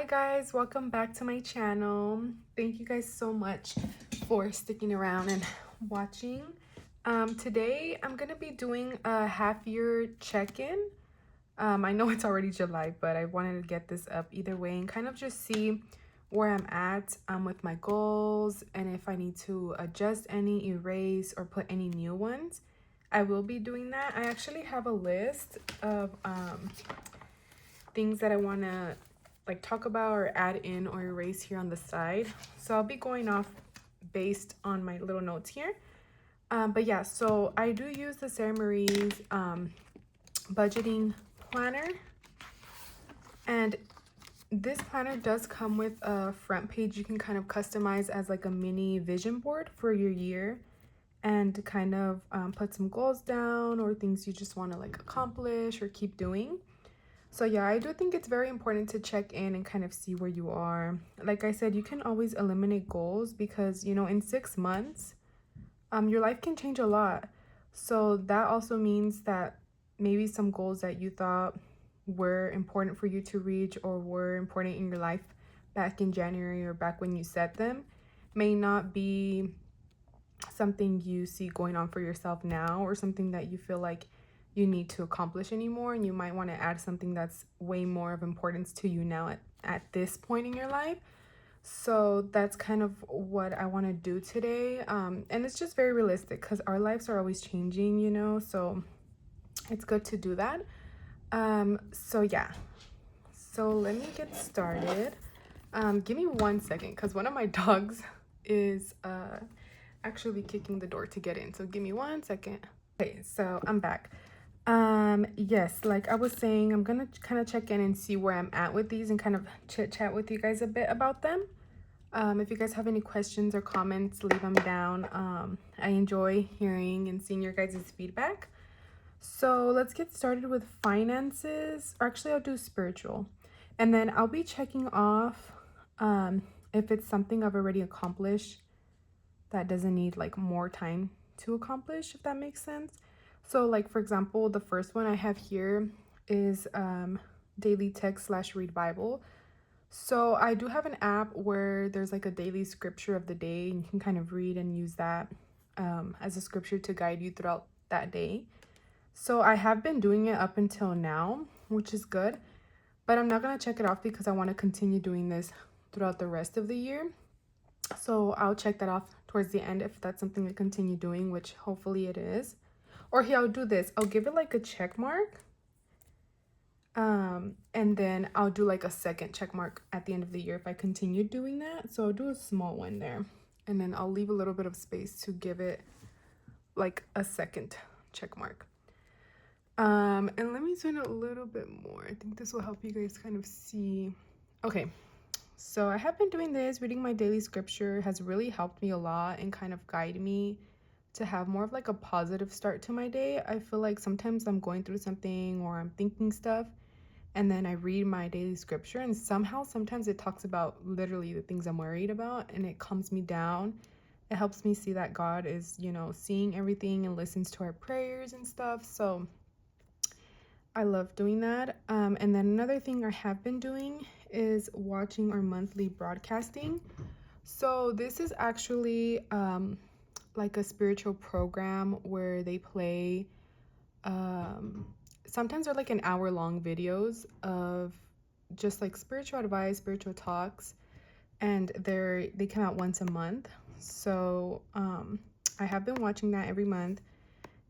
guys, welcome back to my channel. Thank you guys so much for sticking around and watching. Today I'm gonna be doing a half-year check-in. I know it's already July, but I wanted to get this up either way and kind of just see where I'm at with my goals, and if I need to adjust any, erase, or put any new ones. I will be doing that. I actually have a list of things that I want to like talk about or add in or erase here on the side. So I'll be going off based on my little notes here. But yeah, so I do use the Sarah Marie's budgeting planner, and this planner does come with a front page you can kind of customize as like a mini vision board for your year, and kind of put some goals down or things you just want to like accomplish or keep doing. So yeah, I do think it's very important to check in and kind of see where you are. Like I said, you can always eliminate goals because, you know, in 6 months, your life can change a lot. So that also means that maybe some goals that you thought were important for you to reach or were important in your life back in January or back when you set them may not be something you see going on for yourself now, or something that you feel like you need to accomplish anymore, and you might want to add something that's way more of importance to you now at this point in your life. So that's kind of what I want to do today, and it's just very realistic because our lives are always changing, you know, so it's good to do that. So yeah, so let me get started. Give me 1 second because one of my dogs is actually kicking the door to get in, so give me 1 second. Okay, so I'm back. Yes, like I was saying, I'm gonna kind of check in and see where I'm at with these and kind of chit chat with you guys a bit about them. If you guys have any questions or comments, leave them down. I enjoy hearing and seeing your guys' feedback. So let's get started with finances. Or actually, I'll do spiritual, and then I'll be checking off if it's something I've already accomplished that doesn't need like more time to accomplish, if that makes sense. So like, for example, the first one I have here is daily text / read Bible. So I do have an app where there's like a daily scripture of the day, and you can kind of read and use that as a scripture to guide you throughout that day. So I have been doing it up until now, which is good, but I'm not going to check it off because I want to continue doing this throughout the rest of the year. So I'll check that off towards the end if that's something to continue doing, which hopefully it is. Or here, I'll do this. I'll give it like a check mark. And then I'll do like a second check mark at the end of the year if I continue doing that. So I'll do a small one there. And then I'll leave a little bit of space to give it like a second check mark. And let me zoom a little bit more. I think this will help you guys kind of see. Okay. So I have been doing this, reading my daily scripture has really helped me a lot and kind of guide me to have more of like a positive start to my day. I feel like sometimes I'm going through something or I'm thinking stuff, and then I read my daily scripture, and sometimes it talks about literally the things I'm worried about, and it calms me down. It helps me see that God is, you know, seeing everything and listens to our prayers and stuff. So I love doing that. And then another thing I have been doing is watching our monthly broadcasting. So this is actually like a spiritual program where they play sometimes they're like an hour-long videos of just like spiritual advice, spiritual talks, and they come out once a month. So I have been watching that every month.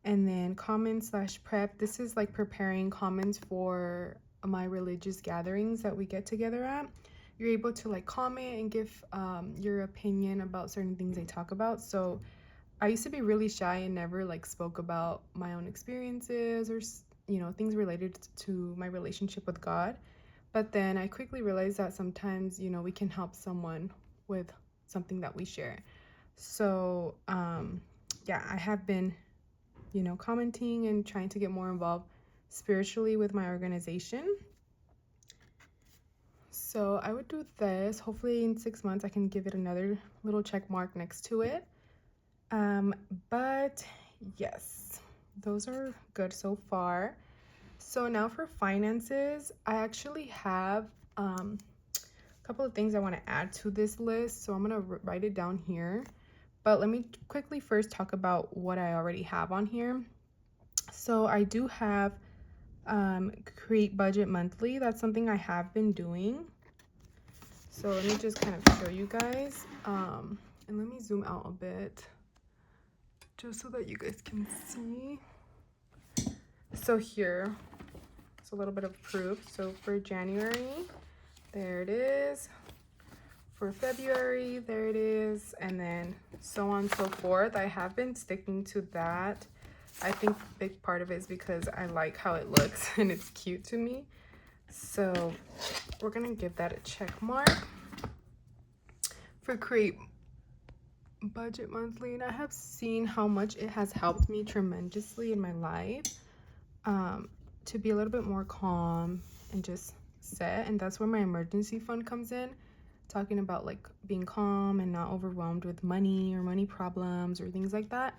And then comments / prep, this is like preparing comments for my religious gatherings that we get together at. You're able to like comment and give your opinion about certain things I talk about. So I used to be really shy and never like spoke about my own experiences or, you know, things related to my relationship with God. But then I quickly realized that sometimes, you know, we can help someone with something that we share. So yeah, I have been, you know, commenting and trying to get more involved spiritually with my organization. So I would do this. Hopefully in 6 months I can give it another little check mark next to it. But yes, those are good so far. So now for finances, I actually have couple of things I want to add to this list, so I'm going to write it down here. But let me quickly first talk about what I already have on here. So I do have create budget monthly. That's something I have been doing. So let me just kind of show you guys. And let me zoom out a bit just so that you guys can see. So here, it's a little bit of proof. So for January, there it is. For February, there it is. And then so on and so forth. I have been sticking to that. I think a big part of it is because I like how it looks and it's cute to me. So we're gonna give that a check mark for create budget monthly. And I have seen how much it has helped me tremendously in my life to be a little bit more calm and just set. And that's where my emergency fund comes in, talking about like being calm and not overwhelmed with money or money problems or things like that.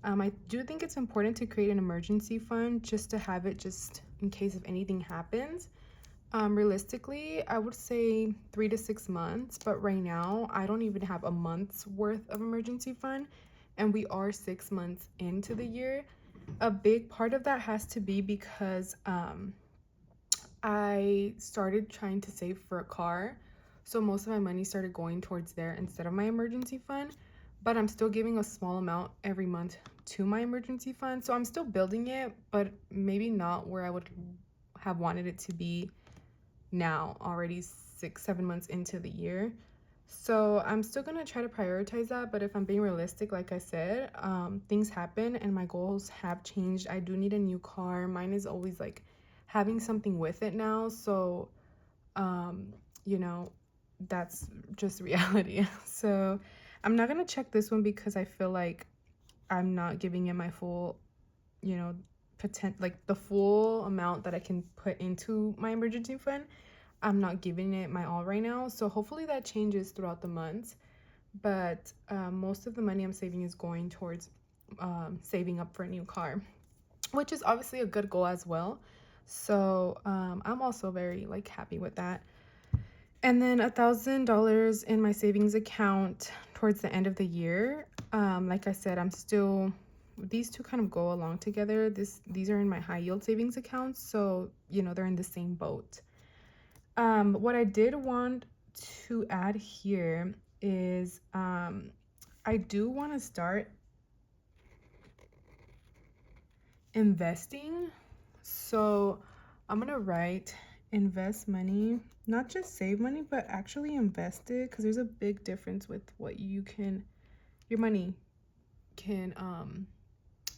I do think it's important to create an emergency fund just to have it just in case if anything happens. Realistically, I would say 3 to 6 months, but right now I don't even have a month's worth of emergency fund, and we are 6 months into the year. A big part of that has to be because I started trying to save for a car, so most of my money started going towards there instead of my emergency fund, but I'm still giving a small amount every month to my emergency fund, so I'm still building it, but maybe not where I would have wanted it to be now, already 6-7 months into the year. So I'm still gonna try to prioritize that, but if I'm being realistic, like I said, things happen and my goals have changed. I do need a new car. Mine is always like having something with it now, so you know, that's just reality. So I'm not gonna check this one because I feel like I'm not giving it my full, you know, like the full amount that I can put into my emergency fund. I'm not giving it my all right now, so hopefully that changes throughout the months. But most of the money I'm saving is going towards saving up for a new car, which is obviously a good goal as well. So I'm also very like happy with that. And then $1,000 in my savings account towards the end of the year. Like I said, I'm still, these two kind of go along together. These are in my high yield savings accounts, so you know they're in the same boat. What I did want to add here is I do want to start investing. So I'm gonna write invest money, not just save money, but actually invest it, because there's a big difference with what you can, your money can,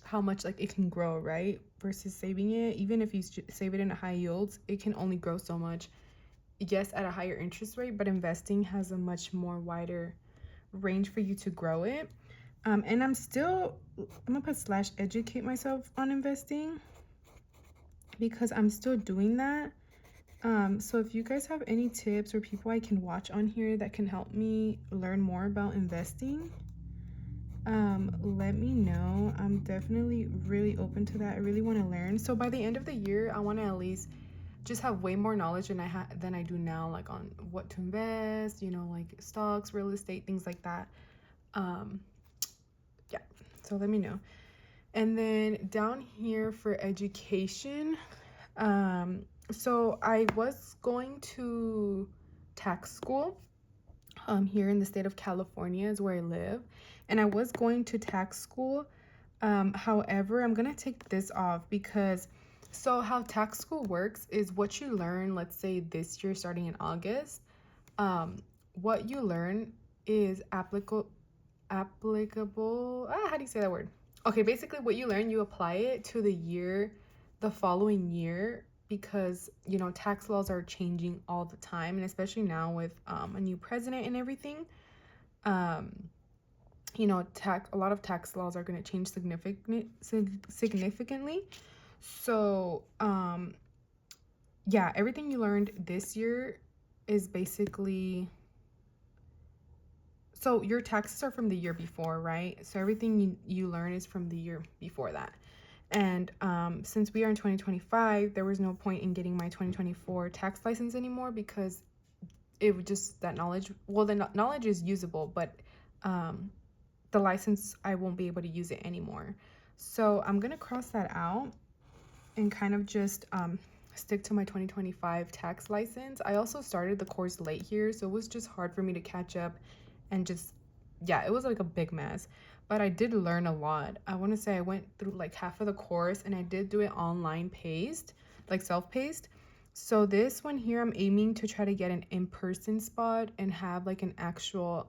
how much like it can grow, right? Versus saving it. Even if you save it in a high yields, it can only grow so much. Yes, at a higher interest rate, but investing has a much more wider range for you to grow it. And I'm gonna put / educate myself on investing, because I'm still doing that. So if you guys have any tips or people I can watch on here that can help me learn more about investing, let me know. I'm definitely really open to that. I really want to learn. So by the end of the year, I want to at least just have way more knowledge than I do now, like on what to invest, you know, like stocks, real estate, things like that. Yeah, so let me know. And then down here for education, so I was going to tax school here in the state of California is where I live, and I was going to tax school. However, I'm gonna take this off because so how tax school works is what you learn, let's say this year starting in August, what you learn is applicable, how do you say that word? Okay, basically what you learn, you apply it to the following year, because you know tax laws are changing all the time, and especially now with a new president and everything. You know, a lot of tax laws are going to change significantly. So yeah, everything you learned this year is basically, so your taxes are from the year before, right? So everything you learn is from the year before that. And since we are in 2025, there was no point in getting my 2024 tax license anymore, because it would just, that knowledge, well, the knowledge is usable, but the license, I won't be able to use it anymore. So I'm gonna cross that out and kind of just stick to my 2025 tax license. I also started the course late here, so it was just hard for me to catch up, and just, yeah, it was like a big mess. But I did learn a lot. I want to say I went through like half of the course, and I did do it online paced, like self-paced. So this one here, I'm aiming to try to get an in-person spot and have like an actual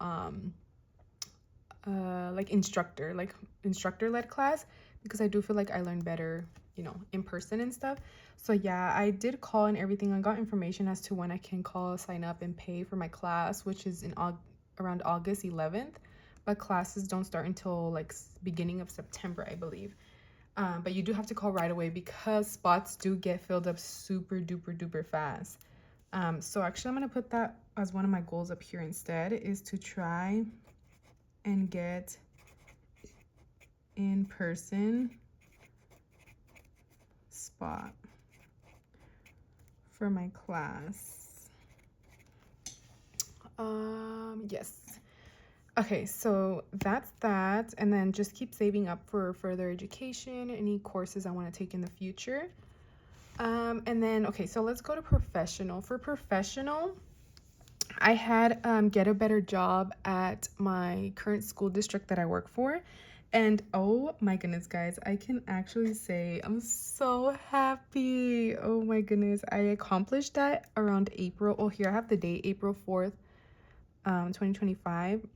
like instructor-led class, because I do feel like I learn better, you know, in person and stuff. So yeah, I did call and everything. I got information as to when I can call, sign up, and pay for my class, which is in around August 11th. But classes don't start until like beginning of September, I believe. But you do have to call right away, because spots do get filled up super duper duper fast. So actually I'm gonna put that as one of my goals up here instead, is to try and get in-person spot for my class. Yes. Okay, so that's that. And then just keep saving up for further education, any courses I want to take in the future. And then, okay, so let's go to professional. For professional, I had get a better job at my current school district that I work for. And oh my goodness, guys, I can actually say I'm so happy. Oh my goodness, I accomplished that around April. Oh, here I have the date, April 4th, 2025.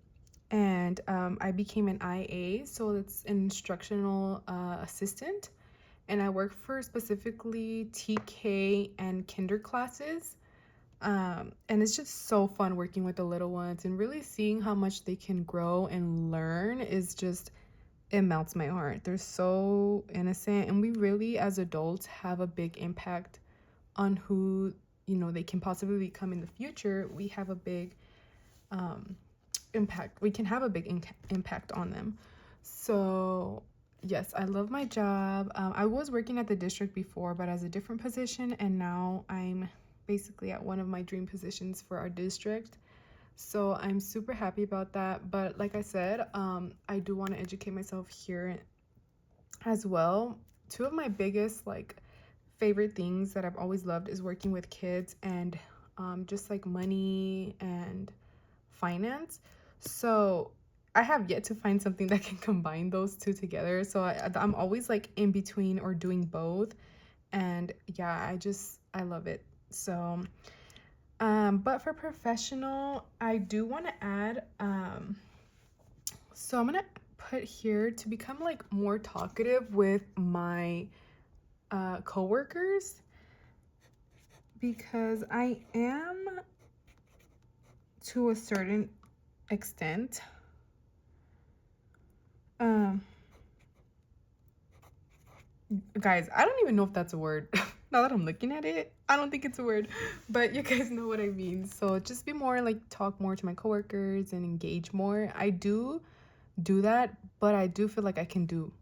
And I became an IA, so it's an instructional assistant. And I work for specifically TK and kinder classes. And it's just so fun working with the little ones, and really seeing how much they can grow and learn is just, it melts my heart. They're so innocent, and we really as adults have a big impact on who, you know, they can possibly become in the future. We have a big impact. We can have a big impact on them. So yes, I love my job. I was working at the district before, but as a different position, and now I'm basically at one of my dream positions for our district. So I'm super happy about that. But like I said, I do want to educate myself here as well. Two of my biggest like favorite things that I've always loved is working with kids, and just like money and finance. So I have yet to find something that can combine those two together. So I'm always like in between or doing both. And yeah, I love it. So but for professional, I do want to add so I'm gonna put here to become like more talkative with my coworkers, because I am, to a certain extent, guys, I don't even know if that's a word. Now that I'm looking at it, I don't think it's a word, but you guys know what I mean. So just be more like, talk more to my coworkers and engage more. I do that, but I do feel like I can do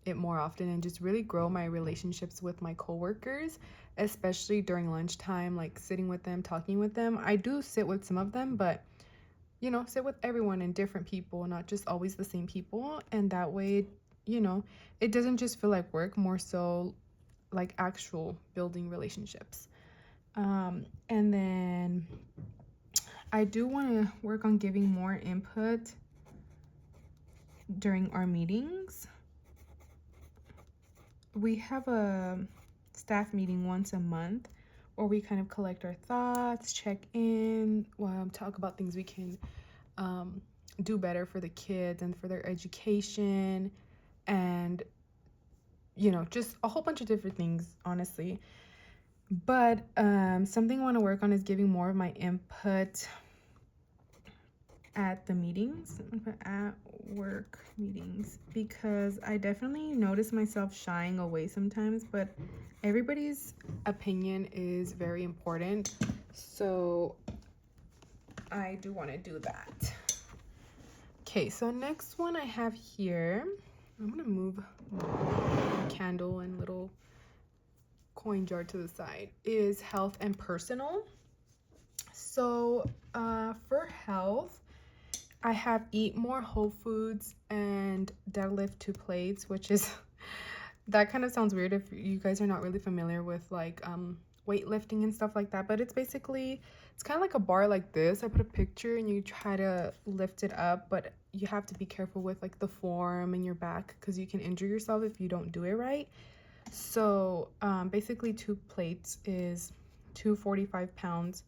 it more often and just really grow my relationships with my coworkers, especially during lunchtime, like sitting with them, talking with them. I do sit with some of them, but you know, sit with everyone and different people, not just always the same people. And that way, you know, it doesn't just feel like work, more so like actual building relationships. And then I do want to work on giving more input during our meetings. We have a staff meeting once a month where we kind of collect our thoughts, check in, talk about things we can do better for the kids and for their education, and you know, just a whole bunch of different things, honestly. But something I want to work on is giving more of my input at the meetings, at work meetings, because I definitely notice myself shying away sometimes, but everybody's opinion is very important. So I do want to do that. Okay, so next one I have here, I'm gonna move my candle and little coin jar to the side, is health and personal. So for health, I have eat more whole foods and deadlift 2 plates, which is that kind of sounds weird if you guys are not really familiar with like weightlifting and stuff like that, but it's basically, it's kind of like a bar like this. I put a picture and you try to lift it up, but you have to be careful with like the form and your back because you can injure yourself if you don't do it right. So basically 2 plates is 245 pounds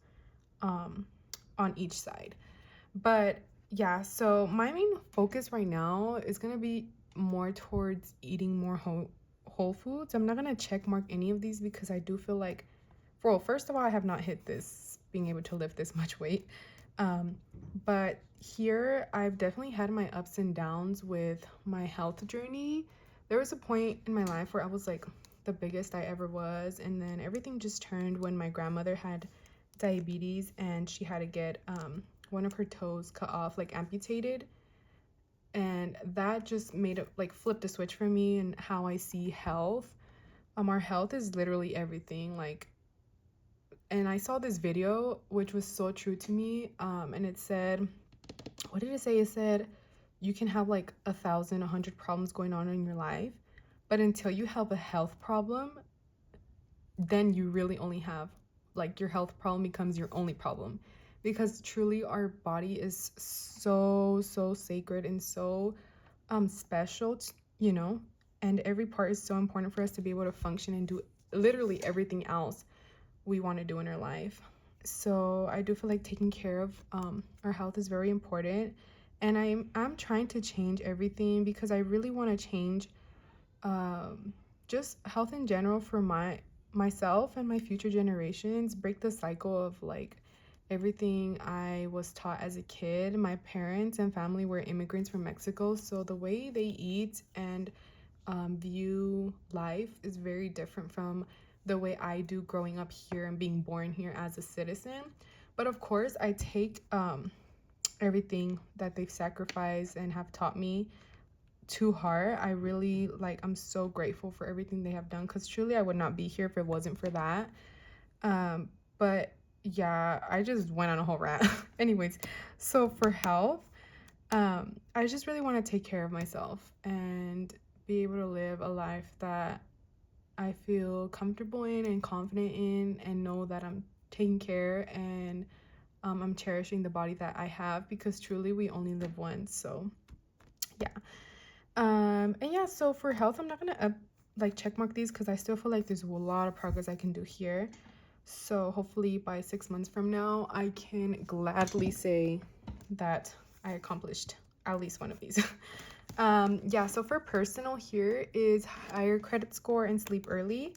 on each side. But yeah, so my main focus right now is gonna be more towards eating more whole foods. I'm not gonna check mark any of these because I do feel like, well, first of all, I have not hit this being able to lift this much weight. But here I've definitely had my ups and downs with my health journey. There was a point in my life where I was like the biggest I ever was, and then everything just turned when my grandmother had diabetes and she had to get one of her toes cut off, like amputated, and that just made it like flipped a switch for me and how I see health. Our health is literally everything, like, and I saw this video which was so true to me, and it said, what did it say? It said you can have like 1,100 problems going on in your life, but until you have a health problem, then you really only have, like, your health problem becomes your only problem, because truly our body is so sacred and so special, you know, and every part is so important for us to be able to function and do literally everything else we want to do in our life. So I do feel like taking care of our health is very important, and I'm trying to change everything because I really want to change just health in general for myself and my future generations, break the cycle of like everything I was taught as a kid. My parents and family were immigrants from Mexico, so the way they eat and view life is very different from the way I do growing up here and being born here as a citizen. But of course, I take everything that they've sacrificed and have taught me to heart. I really, like, I'm so grateful for everything they have done, because truly I would not be here if it wasn't for that. But yeah, I just went on a whole rant. Anyways, so for health, I just really want to take care of myself and be able to live a life that I feel comfortable in and confident in, and know that I'm taking care and I'm cherishing the body that I have, because truly we only live once. So yeah. And yeah, so for health, I'm not gonna like check mark these because I still feel like there's a lot of progress I can do here. So hopefully by 6 months from now, I can gladly say that I accomplished at least one of these. Yeah, so for personal, here is higher credit score and sleep early.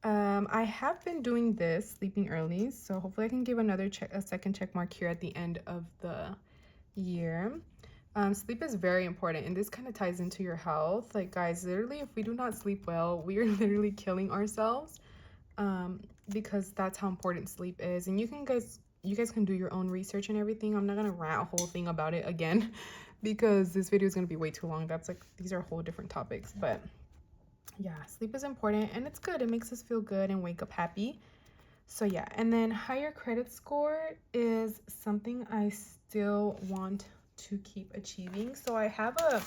I have been doing this, sleeping early, so hopefully I can give a second check mark here at the end of the year. Sleep is very important, and this kind of ties into your health. Like, guys, literally, if we do not sleep well, we are literally killing ourselves, because that's how important sleep is. And you guys can do your own research and everything. I'm not gonna rant a whole thing about it again because this video is gonna be way too long. That's like, these are whole different topics. But yeah, sleep is important and it's good. It makes us feel good and wake up happy. So yeah, and then higher credit score is something I still want to keep achieving. So I have a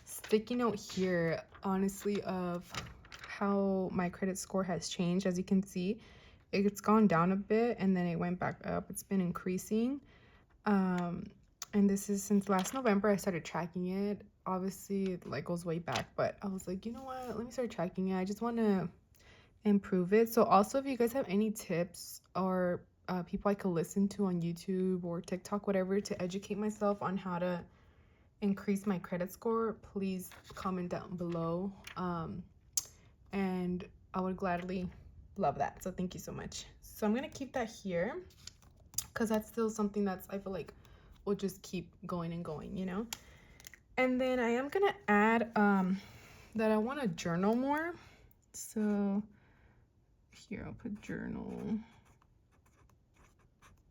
sticky note here, honestly, of how my credit score has changed. As you can see, it's gone down a bit and then it went back up. It's been increasing, and this is since last November. I started tracking it. Obviously it like goes way back, but I was like, you know what, let me start tracking it. I just want to improve it. So also, if you guys have any tips or people I could listen to on YouTube or TikTok, whatever, to educate myself on how to increase my credit score, please comment down below, and I would gladly love that. So thank you so much. So I'm gonna keep that here because that's still something that's, I feel like, will just keep going and going, you know. And then I am gonna add that I want to journal more. So here I'll put journal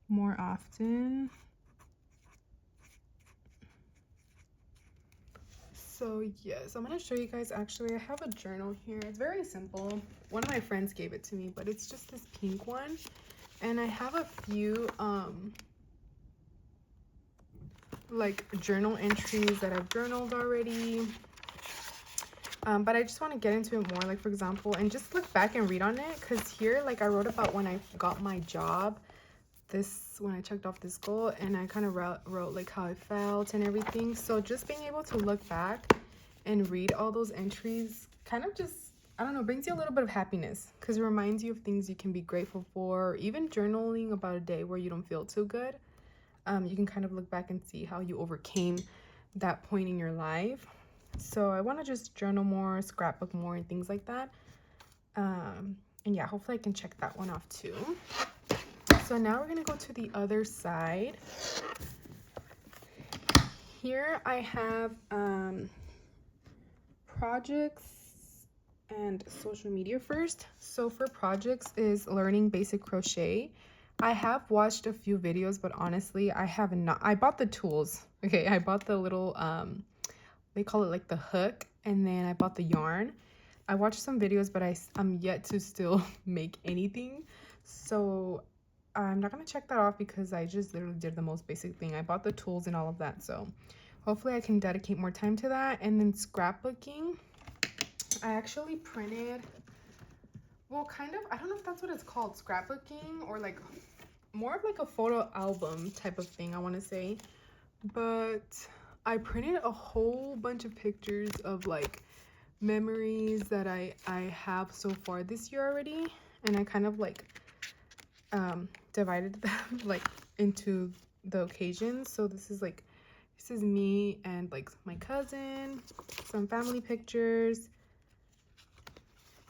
more often. So yes, I'm gonna show you guys. Actually, I have a journal here. It's very simple. One of my friends gave it to me, but it's just this pink one, And I have a few like journal entries that I've journaled already. But I just want to get into it more, like for example, and just look back and read on it, because here like I wrote about when I got my job, when I checked off this goal, and I kind of wrote like how I felt and everything. So just being able to look back and read all those entries kind of just, I don't know, brings you a little bit of happiness, because it reminds you of things you can be grateful for. Or even journaling about a day where you don't feel too good, you can kind of look back and see how you overcame that point in your life. So I want to just journal more, scrapbook more, and things like that. And yeah, hopefully I can check that one off too. So now we're gonna go to the other side. Here I have projects and social media first. So for projects is learning basic crochet. I have watched a few videos, but honestly I have not. I bought the tools. Okay, I bought the little they call it like the hook, and then I bought the yarn. I watched some videos, but I'm yet to still make anything. So I'm not gonna check that off because I just literally did the most basic thing. I bought the tools and all of that, so hopefully I can dedicate more time to that. And then scrapbooking, I actually printed, well, kind of, I don't know if that's what it's called, scrapbooking, or like more of like a photo album type of thing, I want to say. But I printed a whole bunch of pictures of like memories that I have so far this year already, and I kind of like divided them like into the occasions. So this is me and like my cousin, some family pictures,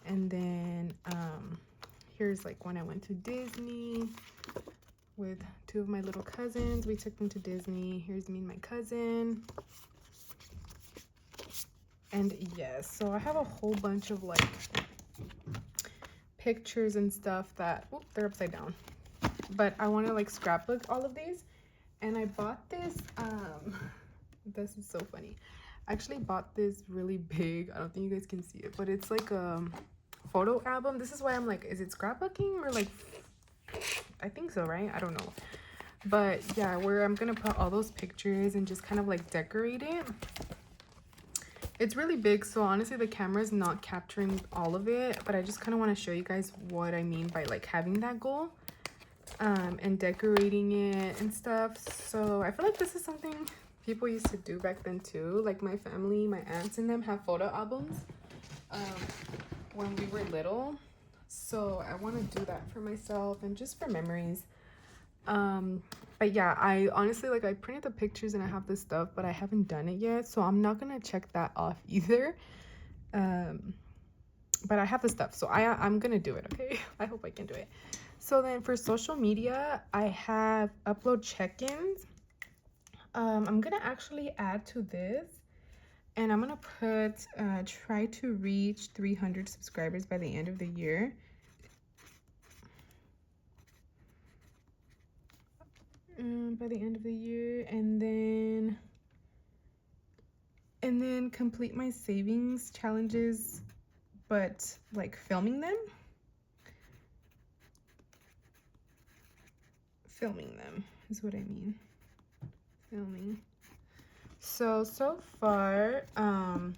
and then here's like when I went to Disney with two of my little cousins. We took them to Disney. Here's me and my cousin. And yes, so I have a whole bunch of like pictures and stuff that, oh, they're upside down, but I want to like scrapbook all of these. And I bought this this is so funny. I actually bought this really big, I don't think you guys can see it, but it's like a photo album. This is why I'm like, is it scrapbooking or like, I think so, right? I don't know. But yeah, where I'm gonna put all those pictures and just kind of like decorate it. It's really big, so honestly the camera is not capturing all of it, but I just kind of want to show you guys what I mean by like having that goal and decorating it and stuff. So I feel like this is something people used to do back then too. Like my family, my aunts and them have photo albums when we were little. So I want to do that for myself and just for memories. But yeah, I honestly, like, I printed the pictures and I have this stuff, but I haven't done it yet, so I'm not gonna check that off either. But I have the stuff, so I'm gonna do it. Okay, I hope I can do it. So then for social media, I have upload check-ins. I'm gonna actually add to this, and I'm gonna put try to reach 300 subscribers by the end of the year. By the end of the year, and then complete my savings challenges, but like filming them is what I mean. Filming. So far I'm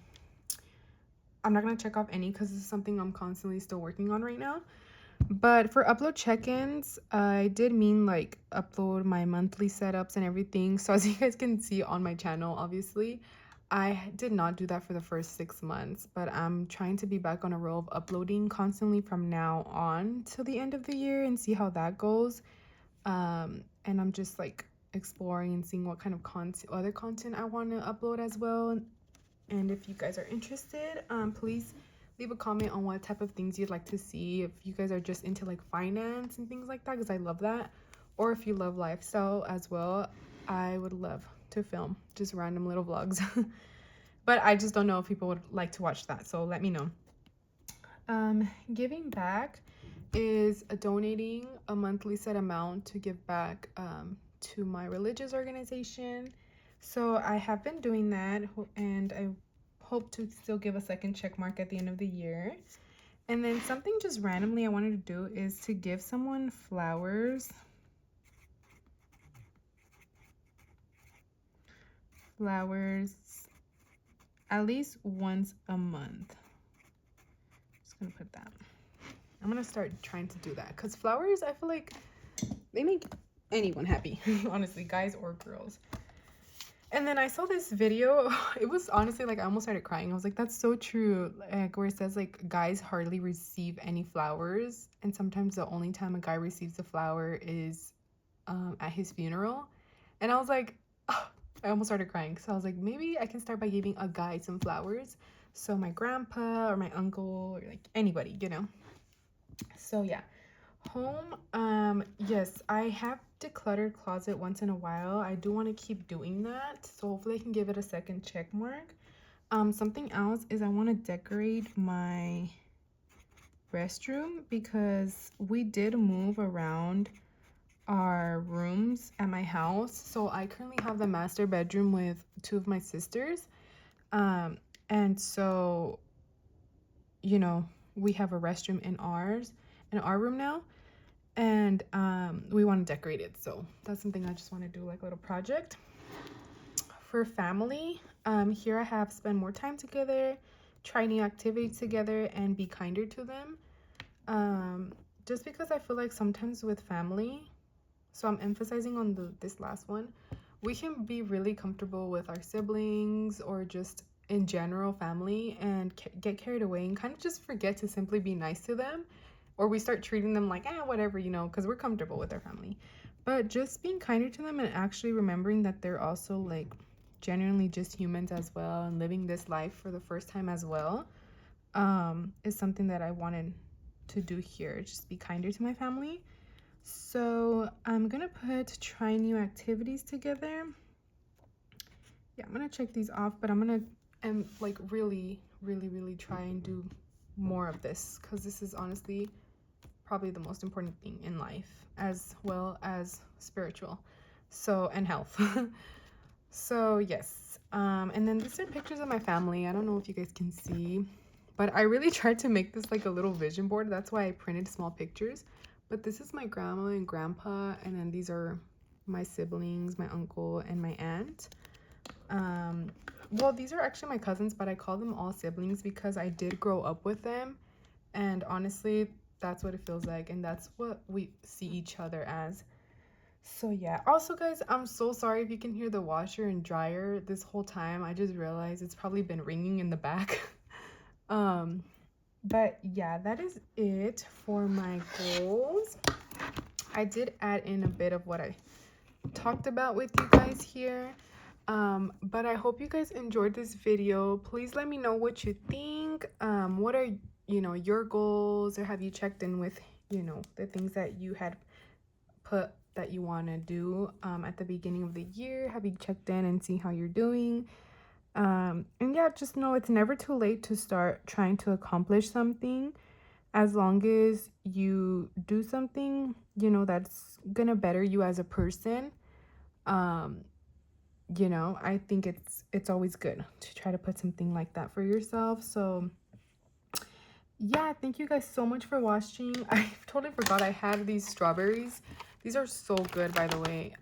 not gonna check off any because this is something I'm constantly still working on right now. But for upload check-ins, I did mean like upload my monthly setups and everything. So as you guys can see on my channel, obviously, I did not do that for the first 6 months, but I'm trying to be back on a roll of uploading constantly from now on till the end of the year and see how that goes. And I'm just like exploring and seeing what kind of other content I want to upload as well. And if you guys are interested, please leave a comment on what type of things you'd like to see. If you guys are just into like finance and things like that, because I love that. Or if you love lifestyle as well, I would love to film just random little vlogs. But I just don't know if people would like to watch that, so let me know. Giving back is donating a monthly set amount to give back to my religious organization. So I have been doing that, and I hope to still give a second check mark at the end of the year. And then something just randomly I wanted to do is to give someone flowers. Flowers at least once a month. Just gonna put that. I'm gonna start trying to do that because flowers, I feel like they make anyone happy, honestly, guys or girls. And then I saw this video. It was honestly like I almost started crying. I was like, that's so true. Like where it says like guys hardly receive any flowers, and sometimes the only time a guy receives a flower is at his funeral. And I was like, oh, I almost started crying. So I was like, maybe I can start by giving a guy some flowers. So my grandpa or my uncle or like anybody, you know. So yeah. Home, yes, I have decluttered closet once in a while. I do want to keep doing that, so hopefully I can give it a second check mark. Something else is I want to decorate my restroom because we did move around our rooms at my house. So I currently have the master bedroom with two of my sisters, and so, you know, we have a restroom in our room now. And we want to decorate it, so that's something I just want to do, like a little project. For family, here I have spend more time together, try new activities together, and be kinder to them. Just because I feel like sometimes with family, so I'm emphasizing on this last one, we can be really comfortable with our siblings or just in general family and get carried away and kind of just forget to simply be nice to them, or we start treating them like whatever, you know, because we're comfortable with our family. But just being kinder to them and actually remembering that they're also like genuinely just humans as well and living this life for the first time as well, is something that I wanted to do here. Just be kinder to my family. So I'm gonna put try new activities together. Yeah, I'm gonna check these off, but I'm gonna like really try and do more of this because this is honestly probably the most important thing in life, as well as spiritual, so, and health. So yes, and then these are pictures of my family. I don't know if you guys can see, but I really tried to make this like a little vision board. That's why I printed small pictures. But this is my grandma and grandpa, and then these are my siblings, my uncle and my aunt. Well, these are actually my cousins, but I call them all siblings because I did grow up with them, and honestly that's what it feels like, and that's what we see each other as. So yeah, also guys, I'm so sorry if you can hear the washer and dryer this whole time. I just realized it's probably been ringing in the back. But yeah, that is it for my goals. I did add in a bit of what I talked about with you guys here. But I hope you guys enjoyed this video. Please let me know what you think. What are, you know, your goals, or have you checked in with, you know, the things that you had put that you want to do at the beginning of the year? Have you checked in and see how you're doing? And yeah, just know it's never too late to start trying to accomplish something, as long as you do something, you know, that's gonna better you as a person. You know, I think it's always good to try to put something like that for yourself. So yeah, thank you guys so much for watching. I totally forgot I had these strawberries. These are so good, by the way,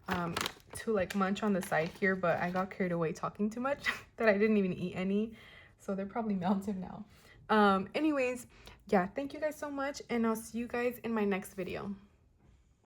to like munch on the side here, but I got carried away talking too much that I didn't even eat any, so they're probably melted now. Anyways, yeah, thank you guys so much, and I'll see you guys in my next video.